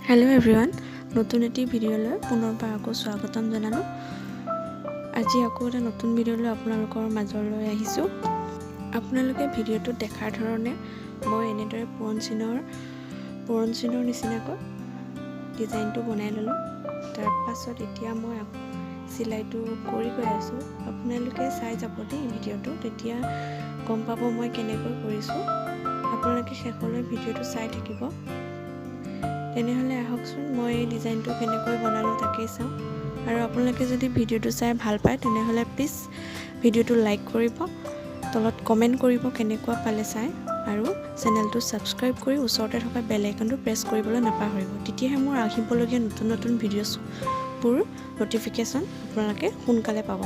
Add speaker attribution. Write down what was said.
Speaker 1: Hello everyone नतुन eighty भिडिओলৈ पुनरबार আকৌ স্বাগতম জনালো। আজি আকৌ এটা নতুন ভিডিঅ'লৈ আপোনালোকৰ মাজলৈ আহিছো। আপোনালোকে ভিডিঅ'টো দেখাৰ ধৰণে মই এনেদৰে পুৰণ চিনৰ নিচিনাকৈ ডিজাইনটো বনাই ললো। তাৰ পাছত এতিয়া মই চিলাইটো কৰি গৈ আছো। আপোনালোকে চাই যাব দেই ভিডিঅ'টো, তেতিয়া গম পাব মই কেনেকৈ কৰিছো। আপোনালোকে শেষলৈ ভিডিঅ'টো চাই থাকিব। তেনেহলে আহকচোন মই এই ডিজাইনটো কেনেকৈ বনালো তাকেই চাওঁ। আৰু আপোনালোকে যদি ভিডিঅ'টো চাই ভাল পায় তেনেহলে প্লিজ ভিডিঅ'টো লাইক কৰিব, তলত কমেন্ট কৰিব কেনেকুৱা পালে চাই, আৰু চেনেলটো সাবস্ক্ৰাইব কৰি ওচৰতে থকা বেল আইকনটো প্ৰেছ কৰিবলৈ নাপাহৰিব। তেতিয়াহে মোৰ আহিবলগীয়া নতুন ভিডিঅ'বোৰ নটিফিকেশ্যন আপোনালোকে সোনকালে পাব।